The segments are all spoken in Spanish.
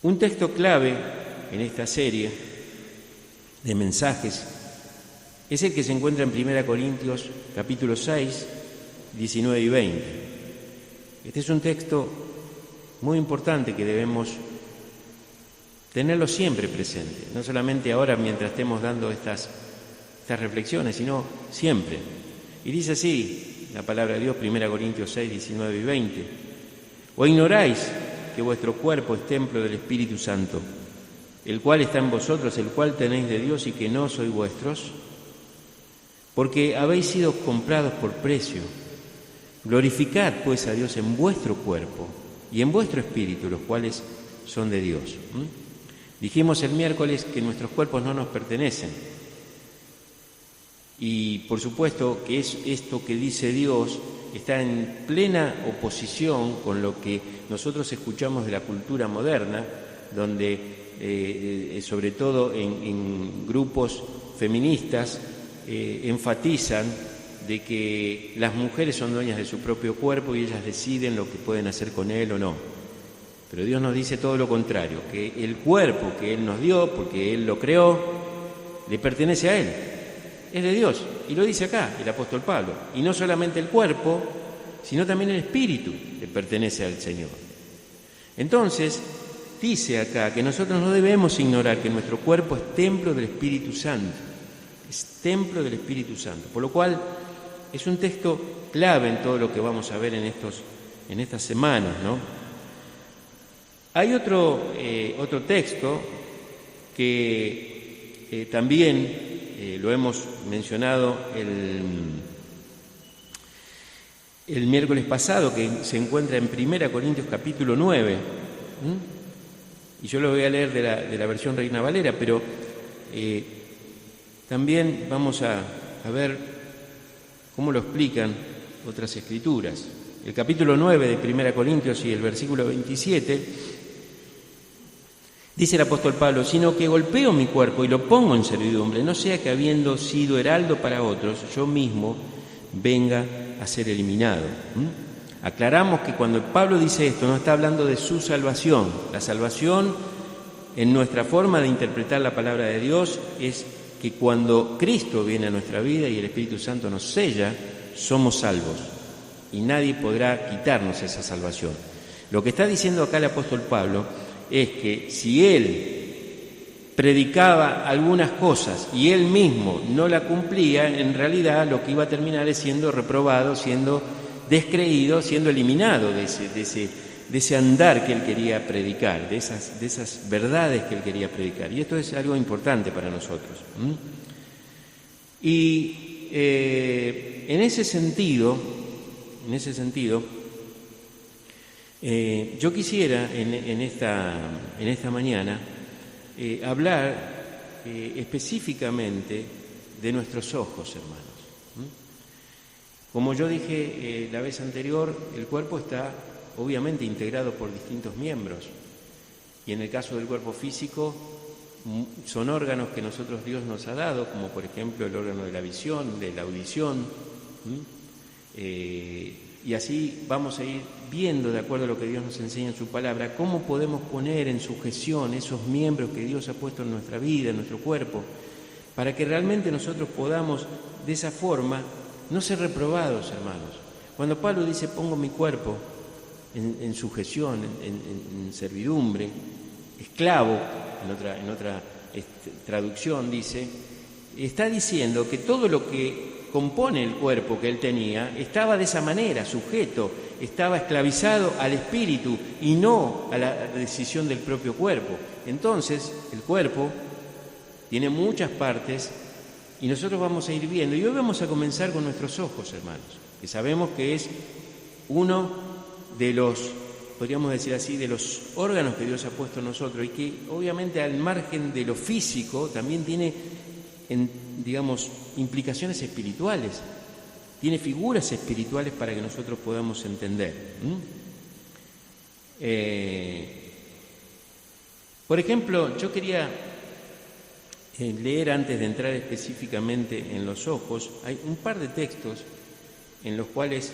Un texto clave en esta serie de mensajes es el que se encuentra en 1 Corintios capítulo 6, 19 y 20. Este es un texto muy importante que debemos tenerlo siempre presente, no solamente ahora mientras estemos dando estas reflexiones, sino siempre. Y dice así la palabra de Dios, 1 Corintios 6, 19 y 20. ¿O ignoráis que vuestro cuerpo es templo del Espíritu Santo, el cual está en vosotros, el cual tenéis de Dios y que no sois vuestros? Porque habéis sido comprados por precio. Glorificad pues a Dios en vuestro cuerpo y en vuestro espíritu, los cuales son de Dios. Dijimos el miércoles que nuestros cuerpos no nos pertenecen. Y por supuesto que esto que dice Dios está en plena oposición con lo que nosotros escuchamos de la cultura moderna, donde sobre todo en grupos feministas enfatizan de que las mujeres son dueñas de su propio cuerpo y ellas deciden lo que pueden hacer con él o no. Pero Dios nos dice todo lo contrario, que el cuerpo que Él nos dio, porque Él lo creó, le pertenece a Él, es de Dios. Y lo dice acá el apóstol Pablo. Y no solamente el cuerpo, sino también el espíritu le pertenece al Señor. Entonces, dice acá que nosotros no debemos ignorar que nuestro cuerpo es templo del Espíritu Santo. Es templo del Espíritu Santo. Por lo cual, es un texto clave en todo lo que vamos a ver en estas semanas, ¿no? Hay otro texto que también lo hemos mencionado el miércoles pasado, que se encuentra en 1 Corintios capítulo 9. Y yo lo voy a leer de la versión Reina Valera, pero también vamos a ver cómo lo explican otras escrituras. El capítulo 9 de 1 Corintios y el versículo 27... dice el apóstol Pablo: sino que golpeo mi cuerpo y lo pongo en servidumbre, no sea que habiendo sido heraldo para otros, yo mismo venga a ser eliminado. Aclaramos que cuando Pablo dice esto, no está hablando de su salvación. La salvación, en nuestra forma de interpretar la palabra de Dios, es que cuando Cristo viene a nuestra vida y el Espíritu Santo nos sella, somos salvos y nadie podrá quitarnos esa salvación. Lo que está diciendo acá el apóstol Pablo es que si él predicaba algunas cosas y él mismo no la cumplía, en realidad lo que iba a terminar es siendo reprobado, siendo descreído, siendo eliminado de ese andar que él quería predicar, de esas verdades que él quería predicar. Y esto es algo importante para nosotros. Y en ese sentido, yo quisiera en esta mañana hablar específicamente de nuestros ojos, hermanos. Como yo dije la vez anterior, el cuerpo está obviamente integrado por distintos miembros, y en el caso del cuerpo físico son órganos que Dios nos ha dado, como por ejemplo el órgano de la visión, de la audición, y así vamos a ir viendo, de acuerdo a lo que Dios nos enseña en su palabra, cómo podemos poner en sujeción esos miembros que Dios ha puesto en nuestra vida, en nuestro cuerpo, para que realmente nosotros podamos de esa forma no ser reprobados, hermanos. Cuando Pablo dice pongo mi cuerpo en sujeción, en servidumbre, esclavo, en otra traducción dice, está diciendo que todo lo que compone el cuerpo que él tenía estaba de esa manera, sujeto, estaba esclavizado al espíritu y no a la decisión del propio cuerpo. Entonces, el cuerpo tiene muchas partes y nosotros vamos a ir viendo. Y hoy vamos a comenzar con nuestros ojos, hermanos, que sabemos que es uno de los, podríamos decir así, de los órganos que Dios ha puesto en nosotros y que obviamente al margen de lo físico también tiene, implicaciones espirituales, tiene figuras espirituales para que nosotros podamos entender. Por ejemplo, yo quería leer, antes de entrar específicamente en los ojos, hay un par de textos en los cuales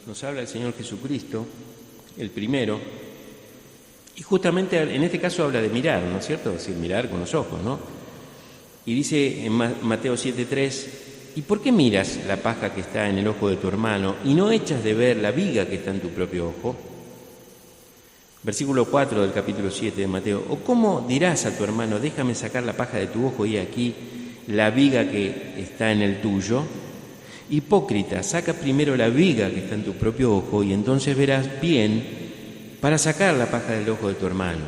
nos habla el Señor Jesucristo. El primero Y justamente en este caso habla de mirar, ¿no es cierto? Es decir, mirar con los ojos, ¿no? Y dice en Mateo 7:3, ¿y por qué miras la paja que está en el ojo de tu hermano y no echas de ver la viga que está en tu propio ojo? Versículo 4 del capítulo 7 de Mateo, ¿o cómo dirás a tu hermano, déjame sacar la paja de tu ojo y aquí la viga que está en el tuyo? Hipócrita, saca primero la viga que está en tu propio ojo y entonces verás bien para sacar la paja del ojo de tu hermano.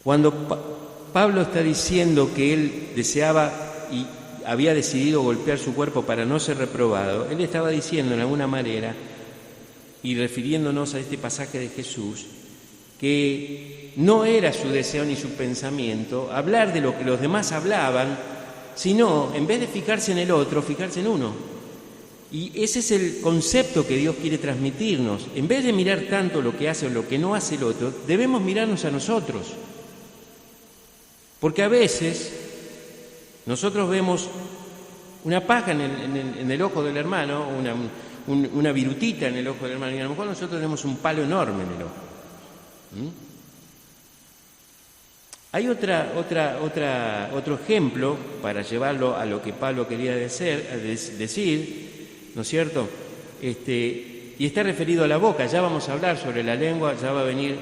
Cuando Pablo está diciendo que él deseaba y había decidido golpear su cuerpo para no ser reprobado, él estaba diciendo en alguna manera, y refiriéndonos a este pasaje de Jesús, que no era su deseo ni su pensamiento hablar de lo que los demás hablaban, sino, en vez de fijarse en el otro, fijarse en uno. Y ese es el concepto que Dios quiere transmitirnos. En vez de mirar tanto lo que hace o lo que no hace el otro, debemos mirarnos a nosotros. Porque a veces nosotros vemos una paja en el ojo del hermano, una virutita en el ojo del hermano, y a lo mejor nosotros tenemos un palo enorme en el ojo. Hay otro ejemplo para llevarlo a lo que Pablo quería decir, ¿no es cierto? Y está referido a la boca. Ya vamos a hablar sobre la lengua, ya va a venir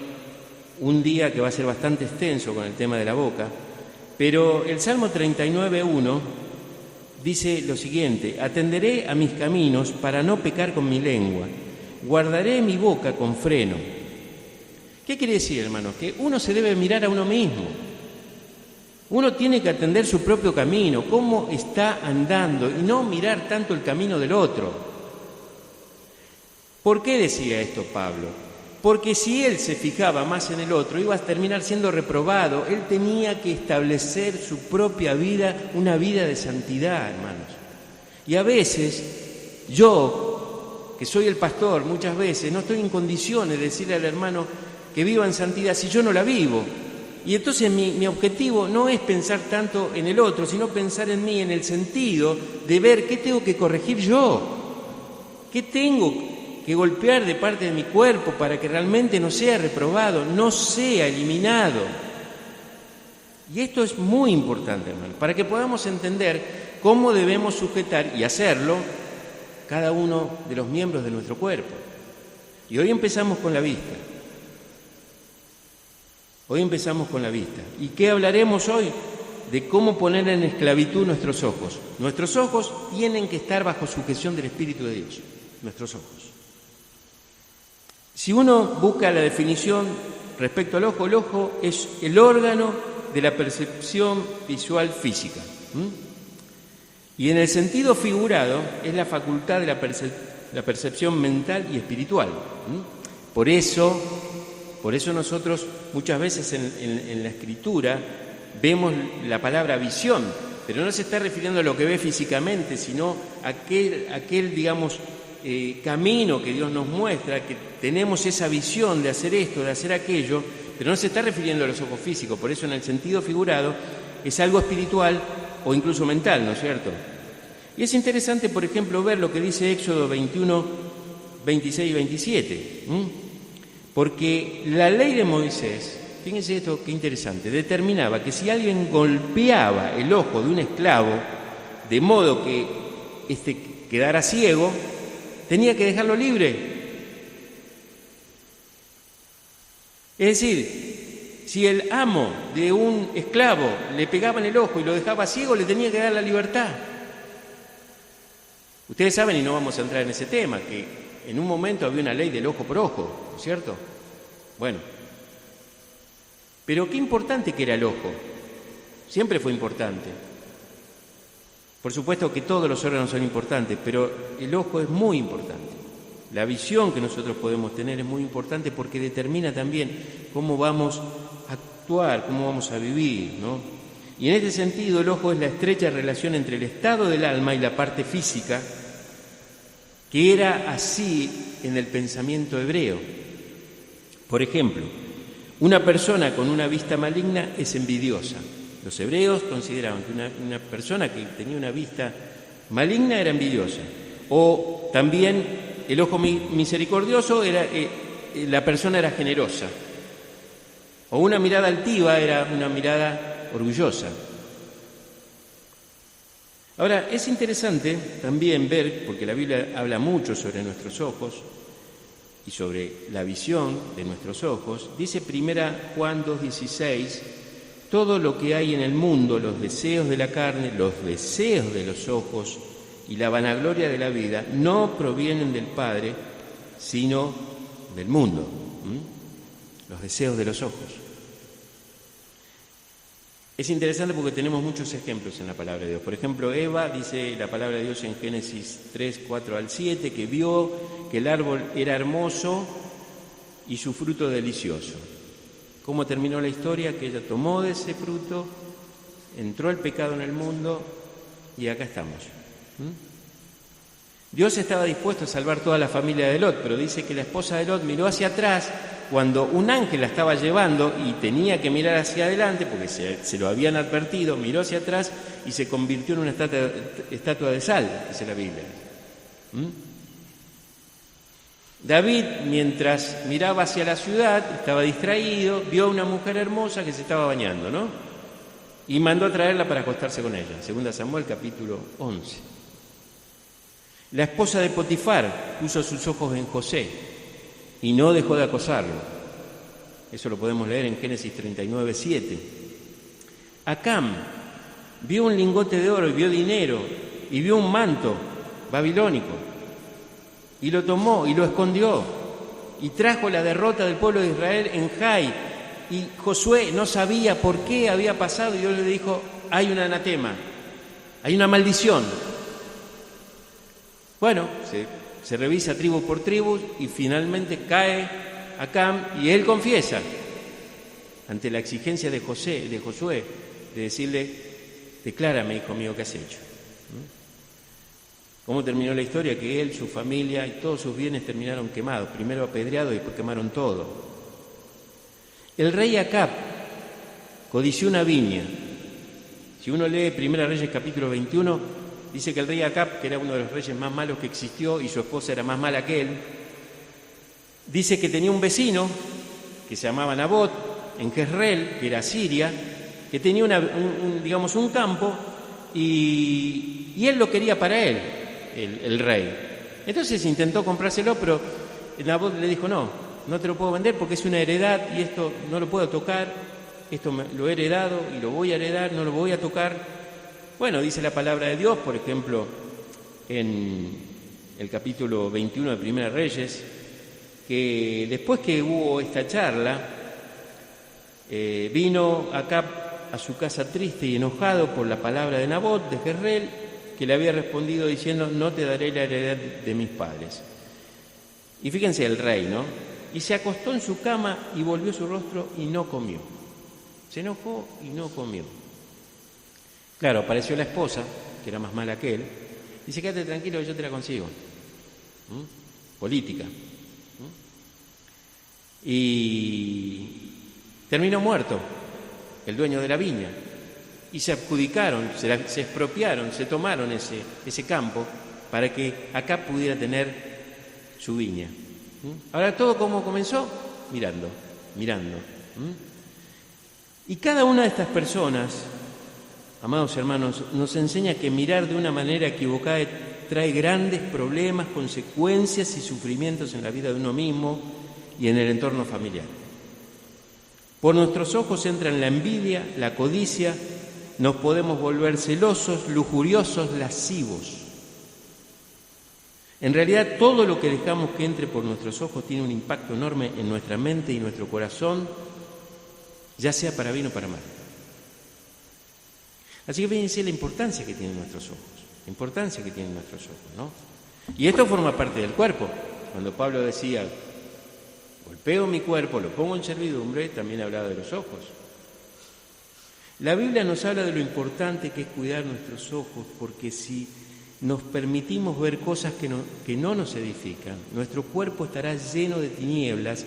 un día que va a ser bastante extenso con el tema de la boca. Pero el Salmo 39:1 dice lo siguiente: atenderé a mis caminos para no pecar con mi lengua, guardaré mi boca con freno. ¿Qué quiere decir, hermanos? Que uno se debe mirar a uno mismo. Uno tiene que atender su propio camino, cómo está andando, y no mirar tanto el camino del otro. ¿Por qué decía esto Pablo? Porque si él se fijaba más en el otro, iba a terminar siendo reprobado. Él tenía que establecer su propia vida, una vida de santidad, hermanos. Y a veces, yo, que soy el pastor, muchas veces no estoy en condiciones de decirle al hermano que viva en santidad si yo no la vivo. Y entonces mi objetivo no es pensar tanto en el otro, sino pensar en mí, en el sentido de ver qué tengo que corregir yo, qué tengo que golpear de parte de mi cuerpo para que realmente no sea reprobado, no sea eliminado. Y esto es muy importante, hermano, para que podamos entender cómo debemos sujetar y hacerlo cada uno de los miembros de nuestro cuerpo. Y hoy empezamos con la vista. ¿Y qué hablaremos hoy? De cómo poner en esclavitud nuestros ojos. Nuestros ojos tienen que estar bajo sujeción del Espíritu de Dios. Nuestros ojos. Si uno busca la definición respecto al ojo, el ojo es el órgano de la percepción visual física. Y en el sentido figurado es la facultad de la percepción mental y espiritual. Por eso nosotros muchas veces en la Escritura vemos la palabra visión, pero no se está refiriendo a lo que ve físicamente, sino a aquel digamos, camino que Dios nos muestra, que tenemos esa visión de hacer esto, de hacer aquello, pero no se está refiriendo a los ojos físicos. Por eso en el sentido figurado es algo espiritual o incluso mental, ¿no es cierto? Y es interesante, por ejemplo, ver lo que dice Éxodo 21, 26 y 27, porque la ley de Moisés, fíjense esto, qué interesante, determinaba que si alguien golpeaba el ojo de un esclavo de modo que éste quedara ciego, tenía que dejarlo libre. Es decir, si el amo de un esclavo le pegaba en el ojo y lo dejaba ciego, le tenía que dar la libertad. Ustedes saben, y no vamos a entrar en ese tema, que en un momento había una ley del ojo por ojo, ¿no es cierto? Bueno, pero qué importante que era el ojo. Siempre fue importante. Por supuesto que todos los órganos son importantes, pero el ojo es muy importante. La visión que nosotros podemos tener es muy importante porque determina también cómo vamos a actuar, cómo vamos a vivir, ¿no? Y en este sentido el ojo es la estrecha relación entre el estado del alma y la parte física, que era así en el pensamiento hebreo. Por ejemplo, una persona con una vista maligna es envidiosa. Los hebreos consideraban que una persona que tenía una vista maligna era envidiosa. O también el ojo misericordioso era la persona era generosa, o una mirada altiva era una mirada orgullosa. Ahora, es interesante también ver, porque la Biblia habla mucho sobre nuestros ojos y sobre la visión de nuestros ojos. Dice 1 Juan 2:16, todo lo que hay en el mundo, los deseos de la carne, los deseos de los ojos y la vanagloria de la vida, no provienen del Padre, sino del mundo. Los deseos de los ojos. Es interesante porque tenemos muchos ejemplos en la palabra de Dios. Por ejemplo, Eva, dice la palabra de Dios en Génesis 3, 4 al 7, que vio que el árbol era hermoso y su fruto delicioso. ¿Cómo terminó la historia? Que ella tomó de ese fruto, entró el pecado en el mundo y acá estamos. Dios estaba dispuesto a salvar toda la familia de Lot, pero dice que la esposa de Lot miró hacia atrás cuando un ángel la estaba llevando y tenía que mirar hacia adelante porque se lo habían advertido, miró hacia atrás y se convirtió en una estatua de sal, dice la Biblia. David, mientras miraba hacia la ciudad, estaba distraído, vio a una mujer hermosa que se estaba bañando, ¿no? Y mandó a traerla para acostarse con ella. 2 Samuel, capítulo 11. La esposa de Potifar puso sus ojos en José y no dejó de acosarlo. Eso lo podemos leer en Génesis 39, 7. Acam vio un lingote de oro y vio dinero y vio un manto babilónico y lo tomó y lo escondió y trajo la derrota del pueblo de Israel en Jai. Y Josué no sabía por qué había pasado y Dios le dijo, hay un anatema, hay una maldición. Bueno, se revisa tribu por tribu y finalmente cae Acam y él confiesa ante la exigencia de Josué, de decirle, declárame, hijo mío, ¿qué has hecho? ¿Cómo terminó la historia? Que él, su familia y todos sus bienes terminaron quemados, primero apedreados y después quemaron todo. El rey Acab codició una viña. Si uno lee 1 Reyes capítulo 21, dice que el rey Acab, que era uno de los reyes más malos que existió y su esposa era más mala que él, dice que tenía un vecino que se llamaba Nabot en Jezreel, que era Siria, que tenía un campo y él lo quería para él, el rey. Entonces intentó comprárselo, pero Nabot le dijo, no te lo puedo vender porque es una heredad y esto no lo puedo tocar, esto lo he heredado y lo voy a heredar, no lo voy a tocar. Bueno, dice la palabra de Dios, por ejemplo, en el capítulo 21 de 1 Reyes, que después que hubo esta charla, vino Acab a su casa triste y enojado por la palabra de Nabot, de Jezreel, que le había respondido diciendo, no te daré la heredad de mis padres. Y fíjense el rey, ¿no? Y se acostó en su cama y volvió su rostro y no comió. Se enojó y no comió. Claro, apareció la esposa, que era más mala que él, dice, quédate tranquilo que yo te la consigo. Política. Y terminó muerto el dueño de la viña. Y se adjudicaron, se expropiaron, se tomaron ese campo para que acá pudiera tener su viña. Ahora, ¿todo cómo comenzó? Mirando. Y cada una de estas personas, amados hermanos, nos enseña que mirar de una manera equivocada trae grandes problemas, consecuencias y sufrimientos en la vida de uno mismo y en el entorno familiar. Por nuestros ojos entran la envidia, la codicia, nos podemos volver celosos, lujuriosos, lascivos. En realidad, todo lo que dejamos que entre por nuestros ojos tiene un impacto enorme en nuestra mente y nuestro corazón, ya sea para bien o para mal. Así que fíjense la importancia que tienen nuestros ojos, ¿no? Y esto forma parte del cuerpo. Cuando Pablo decía, golpeo mi cuerpo, lo pongo en servidumbre, también hablaba de los ojos. La Biblia nos habla de lo importante que es cuidar nuestros ojos, porque si nos permitimos ver cosas que no nos edifican, nuestro cuerpo estará lleno de tinieblas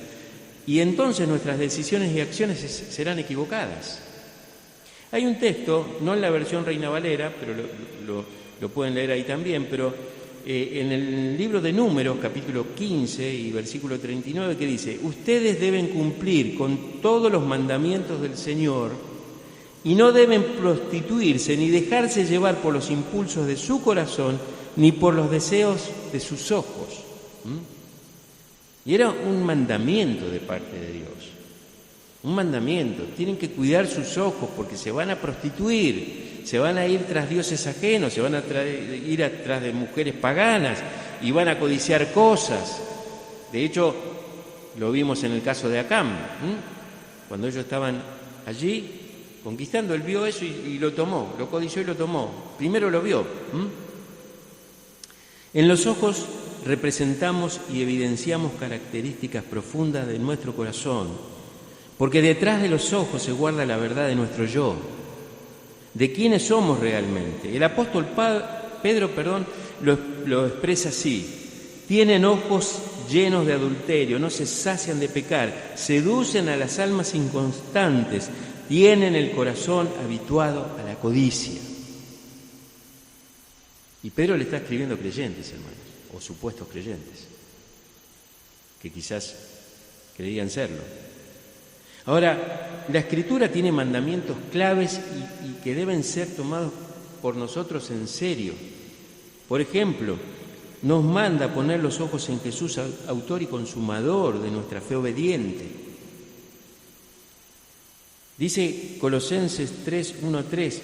y entonces nuestras decisiones y acciones serán equivocadas. Hay un texto, no en la versión Reina Valera, pero lo pueden leer ahí también, pero en el libro de Números, capítulo 15 y versículo 39, que dice: ustedes deben cumplir con todos los mandamientos del Señor y no deben prostituirse ni dejarse llevar por los impulsos de su corazón ni por los deseos de sus ojos. Y era un mandamiento de parte de Dios. Un mandamiento. Tienen que cuidar sus ojos porque se van a prostituir, se van a ir tras dioses ajenos, se van a ir atrás de mujeres paganas y van a codiciar cosas. De hecho, lo vimos en el caso de Acán. Cuando ellos estaban allí conquistando, él vio eso y lo tomó, lo codició y lo tomó. Primero lo vio. En los ojos representamos y evidenciamos características profundas de nuestro corazón, porque detrás de los ojos se guarda la verdad de nuestro yo, de quiénes somos realmente. El apóstol Pedro lo expresa así: tienen ojos llenos de adulterio, no se sacian de pecar, seducen a las almas inconstantes, tienen el corazón habituado a la codicia. Y Pedro le está escribiendo a creyentes, hermanos, o supuestos creyentes, que quizás creían serlo. Ahora, la Escritura tiene mandamientos claves y que deben ser tomados por nosotros en serio. Por ejemplo, nos manda poner los ojos en Jesús, autor y consumador de nuestra fe obediente. Dice Colosenses 3:1-3: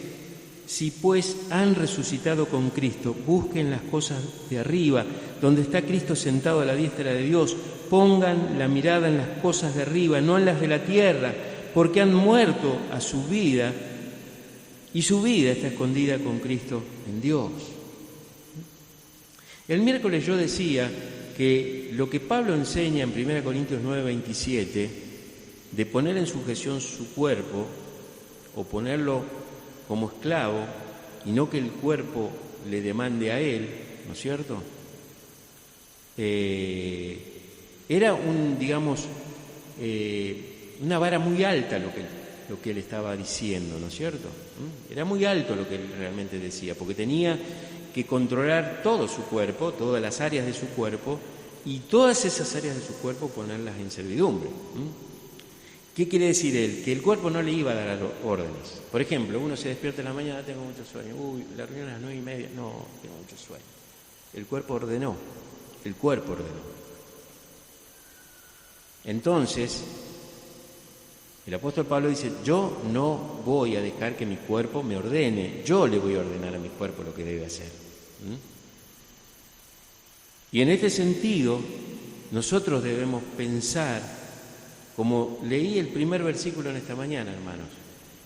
si pues han resucitado con Cristo, busquen las cosas de arriba, donde está Cristo sentado a la diestra de Dios. Pongan la mirada en las cosas de arriba, no en las de la tierra, porque han muerto a su vida y su vida está escondida con Cristo en Dios. El miércoles yo decía que lo que Pablo enseña en 1 Corintios 9:27, de poner en sujeción su cuerpo o ponerlo como esclavo y no que el cuerpo le demande a él, ¿no es cierto? Era una vara muy alta lo que él estaba diciendo, ¿no es cierto? Era muy alto lo que él realmente decía, porque tenía que controlar todo su cuerpo, todas las áreas de su cuerpo, y todas esas áreas de su cuerpo ponerlas en servidumbre. ¿Qué quiere decir él? Que el cuerpo no le iba a dar órdenes. Por ejemplo, uno se despierta en la mañana: tengo mucho sueño. La reunión a las 9:30. No, tengo mucho sueño. El cuerpo ordenó. Entonces, el apóstol Pablo dice: yo no voy a dejar que mi cuerpo me ordene. Yo le voy a ordenar a mi cuerpo lo que debe hacer. Y en este sentido, nosotros debemos pensar, como leí el primer versículo en esta mañana, hermanos,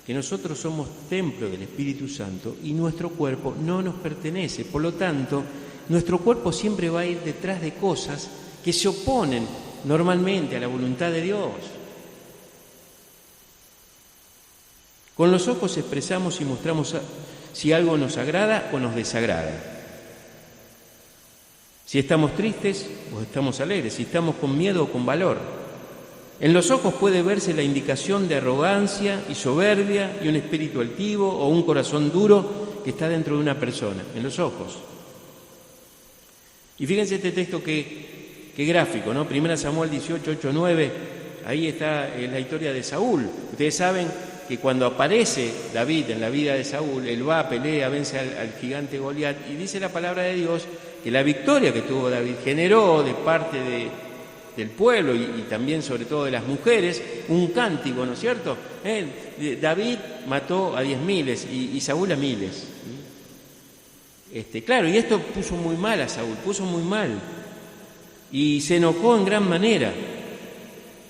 que nosotros somos templo del Espíritu Santo y nuestro cuerpo no nos pertenece. Por lo tanto, nuestro cuerpo siempre va a ir detrás de cosas que se oponen normalmente a la voluntad de Dios. Con los ojos expresamos y mostramos si algo nos agrada o nos desagrada. Si estamos tristes o estamos alegres, si estamos con miedo o con valor. En los ojos puede verse la indicación de arrogancia y soberbia y un espíritu altivo o un corazón duro que está dentro de una persona, en los ojos. Y fíjense este texto que gráfico, ¿no? 1 Samuel 18:8-9, ahí está la historia de Saúl. Ustedes saben que cuando aparece David en la vida de Saúl, él va, pelea, vence al gigante Goliat, y dice la palabra de Dios que la victoria que tuvo David generó de parte del pueblo y también sobre todo de las mujeres, un cántico, ¿no es cierto? David mató a 10.000 y Saúl a miles. Claro, y esto puso muy mal a Saúl, puso muy mal. Y se enojó en gran manera.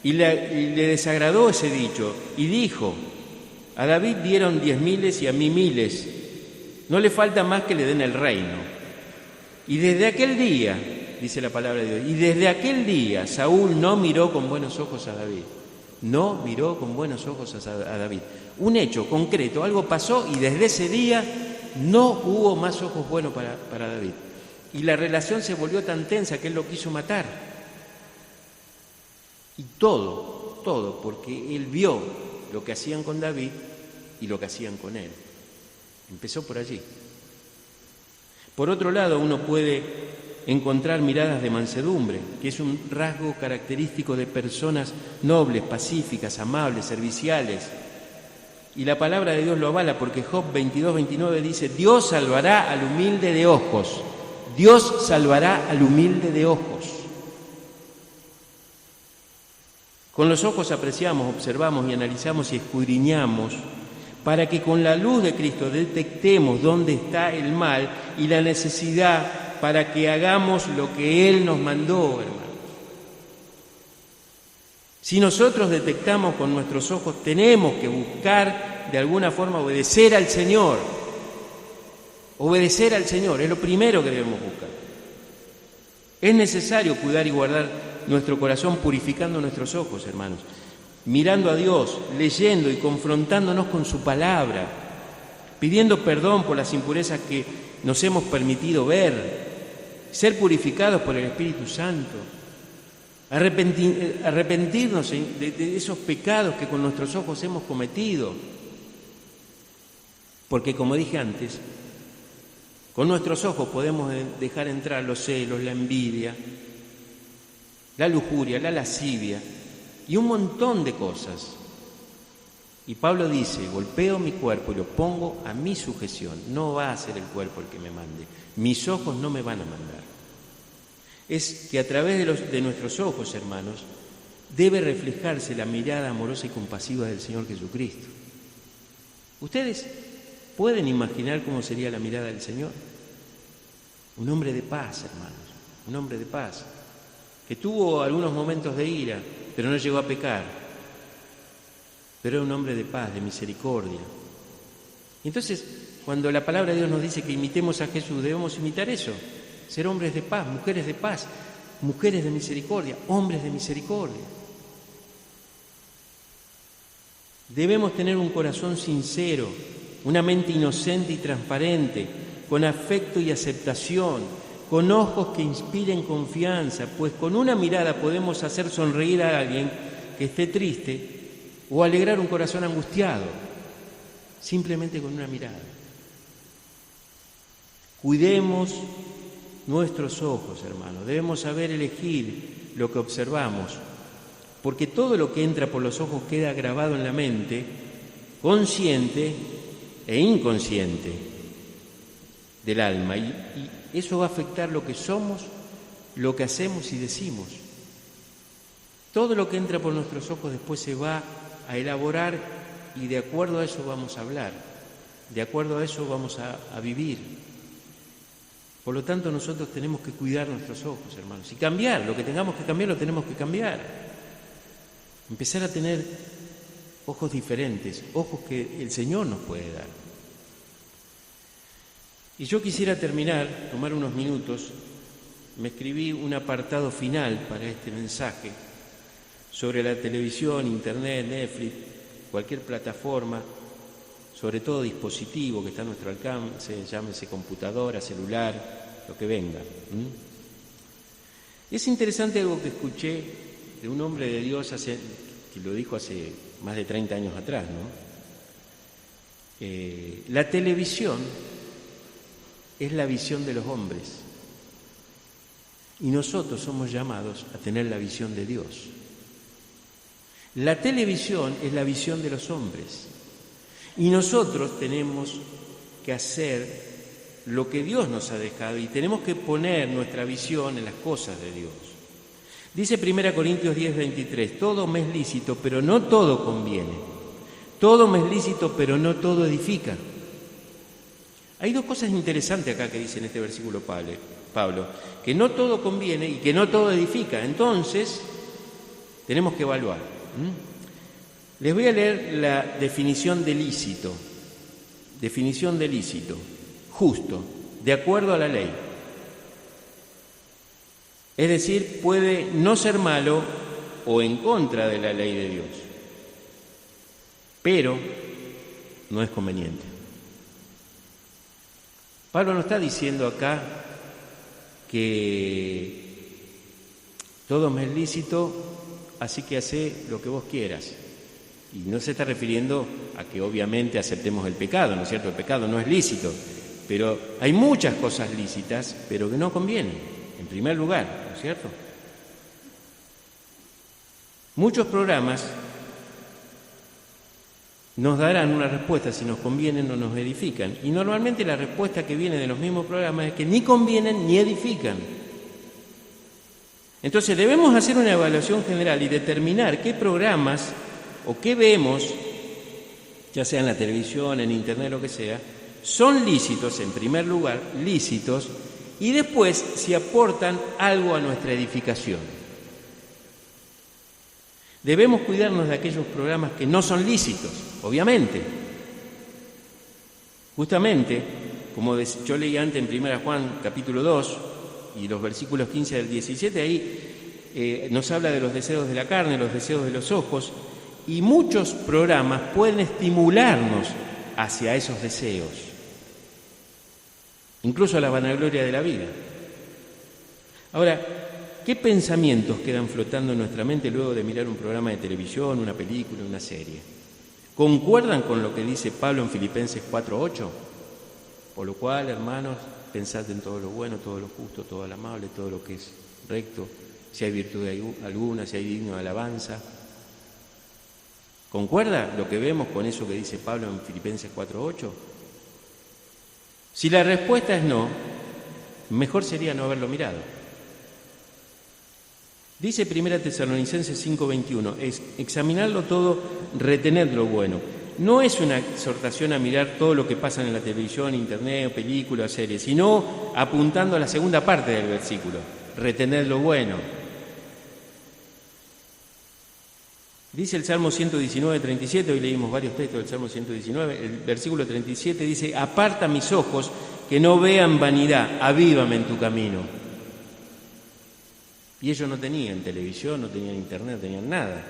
Y le desagradó ese dicho. Y dijo: a David dieron 10.000 y a mí 1.000. No le falta más que le den el reino. Y desde aquel día, dice la palabra de Dios, y desde aquel día Saúl no miró con buenos ojos a David. No miró con buenos ojos a David. Un hecho concreto, algo pasó y desde ese día no hubo más ojos buenos para David. Y la relación se volvió tan tensa que él lo quiso matar. Y todo, porque él vio lo que hacían con David y lo que hacían con él. Empezó por allí. Por otro lado, uno puede encontrar miradas de mansedumbre, que es un rasgo característico de personas nobles, pacíficas, amables, serviciales. Y la palabra de Dios lo avala porque Job 22:29 dice: Dios salvará al humilde de ojos. Dios salvará al humilde de ojos. Con los ojos apreciamos, observamos y analizamos y escudriñamos para que con la luz de Cristo detectemos dónde está el mal y la necesidad para que hagamos lo que Él nos mandó, hermanos. Si nosotros detectamos con nuestros ojos, tenemos que buscar de alguna forma obedecer al Señor. Obedecer al Señor es lo primero que debemos buscar. Es necesario cuidar y guardar nuestro corazón purificando nuestros ojos, hermanos, mirando a Dios, leyendo y confrontándonos con su palabra, pidiendo perdón por las impurezas que nos hemos permitido ver, ser purificados por el Espíritu Santo, arrepentirnos de esos pecados que con nuestros ojos hemos cometido. Porque, como dije antes, con nuestros ojos podemos dejar entrar los celos, la envidia, la lujuria, la lascivia y un montón de cosas. Y Pablo dice: golpeo mi cuerpo y lo pongo a mi sujeción. No va a ser el cuerpo el que me mande. Mis ojos no me van a mandar. Es que a través de nuestros ojos, hermanos, debe reflejarse la mirada amorosa y compasiva del Señor Jesucristo. ¿Ustedes pueden imaginar cómo sería la mirada del Señor? Un hombre de paz, hermanos, un hombre de paz, que tuvo algunos momentos de ira, pero no llegó a pecar. Pero era un hombre de paz, de misericordia. Y entonces, cuando la palabra de Dios nos dice que imitemos a Jesús, debemos imitar eso, ser hombres de paz, mujeres de misericordia, hombres de misericordia. Debemos tener un corazón sincero, una mente inocente y transparente, con afecto y aceptación, con ojos que inspiren confianza, pues con una mirada podemos hacer sonreír a alguien que esté triste o alegrar un corazón angustiado, simplemente con una mirada. Cuidemos nuestros ojos, hermanos, debemos saber elegir lo que observamos, porque todo lo que entra por los ojos queda grabado en la mente, consciente e inconsciente del alma, y eso va a afectar lo que somos, lo que hacemos y decimos. Todo lo que entra por nuestros ojos después se va a elaborar y de acuerdo a eso vamos a hablar, de acuerdo a eso vamos a vivir. Por lo tanto, nosotros tenemos que cuidar nuestros ojos, hermanos, y cambiar. Lo que tengamos que cambiar, lo tenemos que cambiar. Empezar a tener ojos diferentes, ojos que el Señor nos puede dar. Y yo quisiera terminar, tomar unos minutos, me escribí un apartado final para este mensaje sobre la televisión, internet, Netflix, cualquier plataforma, sobre todo dispositivo que está a nuestro alcance, llámese computadora, celular, lo que venga. Es interesante algo que escuché de un hombre de Dios que lo dijo hace más de 30 años atrás, ¿no? La televisión es la visión de los hombres y nosotros somos llamados a tener la visión de Dios. La televisión es la visión de los hombres y nosotros tenemos que hacer lo que Dios nos ha dejado y tenemos que poner nuestra visión en las cosas de Dios. Dice 1 Corintios 10:23, todo me es lícito, pero no todo conviene. Todo me es lícito, pero no todo edifica. Hay dos cosas interesantes acá que dice en este versículo Pablo, que no todo conviene y que no todo edifica. Entonces, tenemos que evaluar. Les voy a leer la definición de lícito. Definición de lícito. Justo, de acuerdo a la ley. Es decir, puede no ser malo o en contra de la ley de Dios, pero no es conveniente. Pablo no está diciendo acá que todo me es lícito, así que hacé lo que vos quieras. Y no se está refiriendo a que obviamente aceptemos el pecado, ¿no es cierto? El pecado no es lícito, pero hay muchas cosas lícitas, pero que no convienen. en primer lugar, ¿no es cierto? Muchos programas nos darán una respuesta si nos convienen o nos edifican. Y normalmente la respuesta que viene de los mismos programas es que ni convienen ni edifican. Entonces debemos hacer una evaluación general y determinar qué programas o qué vemos, ya sea en la televisión, en internet, lo que sea, son lícitos, en primer lugar, lícitos, y después si aportan algo a nuestra edificación. Debemos cuidarnos de aquellos programas que no son lícitos, obviamente. Justamente, como yo leí antes en 1 Juan capítulo 2 y los versículos 15 al 17, ahí nos habla de los deseos de la carne, los deseos de los ojos, y muchos programas pueden estimularnos hacia esos deseos, incluso a la vanagloria de la vida. Ahora, ¿qué pensamientos quedan flotando en nuestra mente luego de mirar un programa de televisión, una película, una serie? ¿Concuerdan con lo que dice Pablo en Filipenses 4:8? Por lo cual, hermanos, pensad en todo lo bueno, todo lo justo, todo lo amable, todo lo que es recto, si hay virtud alguna, si hay digno de alabanza. ¿Concuerda lo que vemos con eso que dice Pablo en Filipenses 4:8? Si la respuesta es no, mejor sería no haberlo mirado. Dice 1 Tesalonicenses 5:21, es examinarlo todo, retener lo bueno. No es una exhortación a mirar todo lo que pasa en la televisión, internet, películas, series, sino apuntando a la segunda parte del versículo, retener lo bueno. Dice el Salmo 119:37, hoy leímos varios textos del Salmo 119, el versículo 37 dice, aparta mis ojos que no vean vanidad, avívame en tu camino. Y ellos no tenían televisión, no tenían internet, no tenían nada.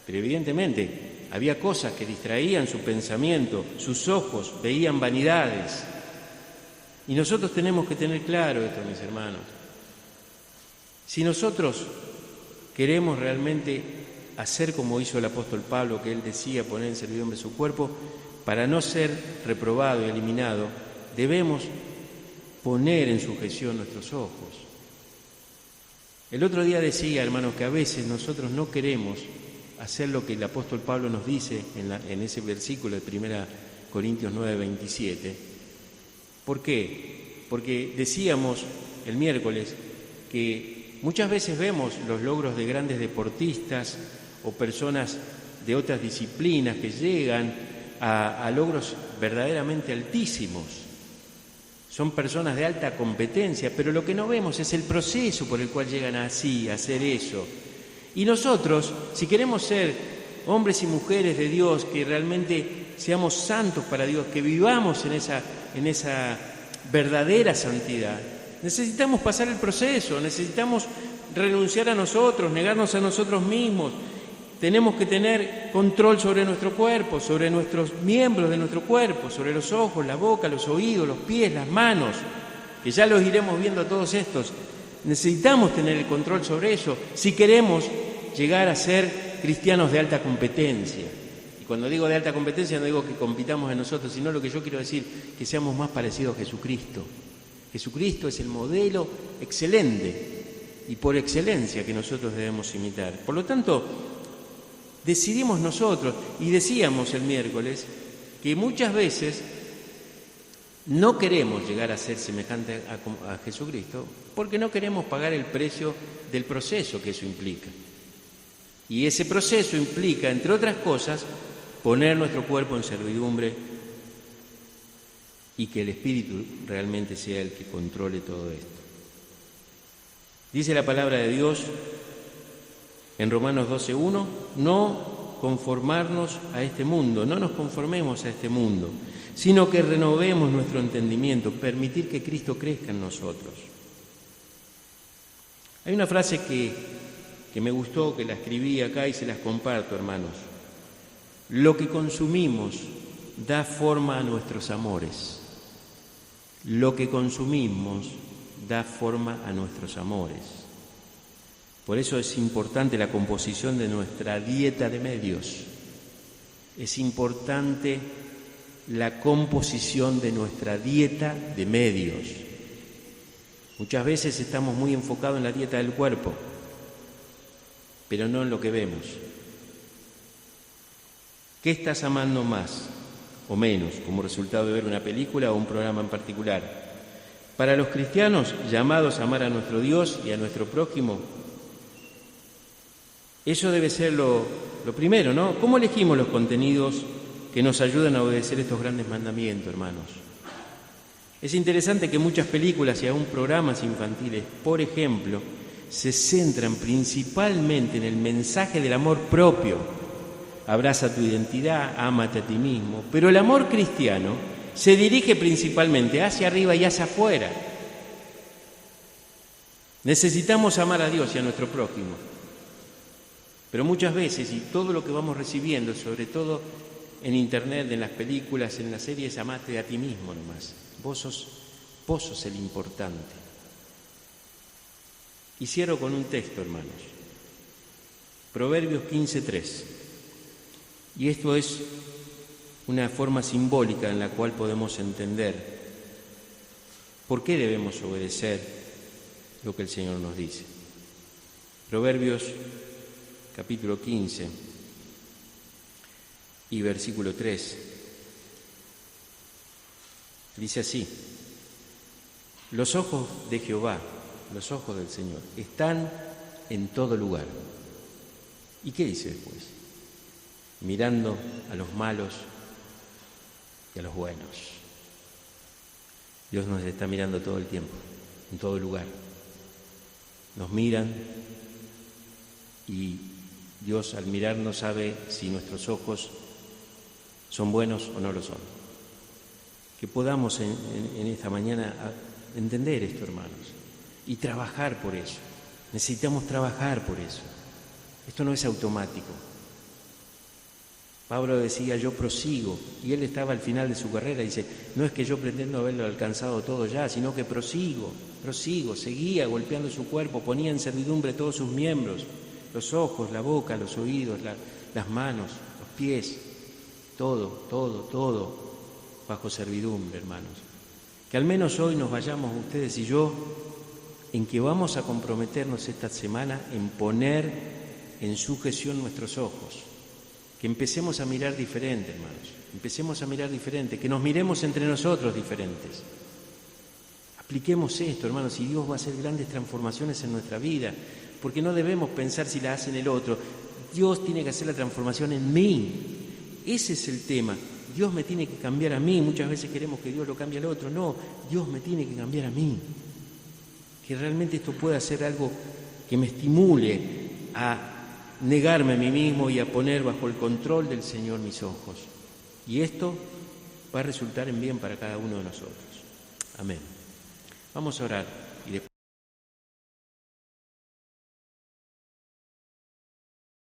Pero evidentemente había cosas que distraían su pensamiento, sus ojos veían vanidades. Y nosotros tenemos que tener claro esto, mis hermanos. Si nosotros queremos realmente hacer como hizo el apóstol Pablo, que él decía poner en servidumbre su cuerpo, para no ser reprobado y eliminado, debemos poner en sujeción nuestros ojos. El otro día decía, hermanos, que a veces nosotros no queremos hacer lo que el apóstol Pablo nos dice en ese versículo de 1 Corintios 9:27. ¿Por qué? Porque decíamos el miércoles que muchas veces vemos los logros de grandes deportistas o personas de otras disciplinas que llegan a logros verdaderamente altísimos. Son personas de alta competencia, pero lo que no vemos es el proceso por el cual llegan así, a hacer eso. Y nosotros, si queremos ser hombres y mujeres de Dios, que realmente seamos santos para Dios, que vivamos en esa verdadera santidad, necesitamos pasar el proceso, necesitamos renunciar a nosotros, negarnos a nosotros mismos. Tenemos que tener control sobre nuestro cuerpo, sobre nuestros miembros de nuestro cuerpo, sobre los ojos, la boca, los oídos, los pies, las manos, que ya los iremos viendo todos estos. Necesitamos tener el control sobre eso si queremos llegar a ser cristianos de alta competencia. Y cuando digo de alta competencia no digo que compitamos en nosotros, sino lo que yo quiero decir, que seamos más parecidos a Jesucristo. Jesucristo es el modelo excelente y por excelencia que nosotros debemos imitar. Por lo tanto, decidimos nosotros, y decíamos el miércoles, que muchas veces no queremos llegar a ser semejante a Jesucristo porque no queremos pagar el precio del proceso que eso implica. Y ese proceso implica, entre otras cosas, poner nuestro cuerpo en servidumbre y que el Espíritu realmente sea el que controle todo esto. Dice la palabra de Dios en Romanos 12:1, no conformarnos a este mundo, no nos conformemos a este mundo, sino que renovemos nuestro entendimiento, permitir que Cristo crezca en nosotros. Hay una frase que me gustó, que la escribí acá y se las comparto, hermanos. Lo que consumimos da forma a nuestros amores. Lo que consumimos da forma a nuestros amores. Por eso es importante la composición de nuestra dieta de medios. Es importante la composición de nuestra dieta de medios. Muchas veces estamos muy enfocados en la dieta del cuerpo, pero no en lo que vemos. ¿Qué estás amando más o menos como resultado de ver una película o un programa en particular? Para los cristianos, llamados a amar a nuestro Dios y a nuestro prójimo, eso debe ser lo primero, ¿no? ¿Cómo elegimos los contenidos que nos ayudan a obedecer estos grandes mandamientos, hermanos? Es interesante que muchas películas y aún programas infantiles, por ejemplo, se centran principalmente en el mensaje del amor propio. Abraza tu identidad, ámate a ti mismo. Pero el amor cristiano se dirige principalmente hacia arriba y hacia afuera. Necesitamos amar a Dios y a nuestro prójimo. Pero muchas veces, y todo lo que vamos recibiendo, sobre todo en internet, en las películas, en las series, amate a ti mismo nomás. Vos sos el importante. Y cierro con un texto, hermanos. Proverbios 15:3. Y esto es una forma simbólica en la cual podemos entender por qué debemos obedecer lo que el Señor nos dice. Proverbios capítulo 15 y versículo 3. Dice así: los ojos de Jehová, los ojos del Señor, están en todo lugar. ¿Y qué dice después? Mirando a los malos y a los buenos. Dios nos está mirando todo el tiempo, en todo lugar. Nos miran y Dios al mirarnos sabe si nuestros ojos son buenos o no lo son. Que podamos en esta mañana entender esto, hermanos, y trabajar por eso. Necesitamos trabajar por eso. Esto no es automático. Pablo decía, yo prosigo, y él estaba al final de su carrera, dice, no es que yo pretendo haberlo alcanzado todo ya, sino que prosigo, seguía golpeando su cuerpo, ponía en servidumbre todos sus miembros, los ojos, la boca, los oídos, las manos, los pies, todo bajo servidumbre, hermanos. Que al menos hoy nos vayamos ustedes y yo en que vamos a comprometernos esta semana en poner en sujeción nuestros ojos. Que empecemos a mirar diferente, hermanos. Empecemos a mirar diferente, que nos miremos entre nosotros diferentes. Apliquemos esto, hermanos, y Dios va a hacer grandes transformaciones en nuestra vida, porque no debemos pensar si la hace en el otro. Dios tiene que hacer la transformación en mí. Ese es el tema. Dios me tiene que cambiar a mí. Muchas veces queremos que Dios lo cambie al otro. No, Dios me tiene que cambiar a mí. Que realmente esto pueda ser algo que me estimule a negarme a mí mismo y a poner bajo el control del Señor mis ojos. Y esto va a resultar en bien para cada uno de nosotros. Amén. Vamos a orar y después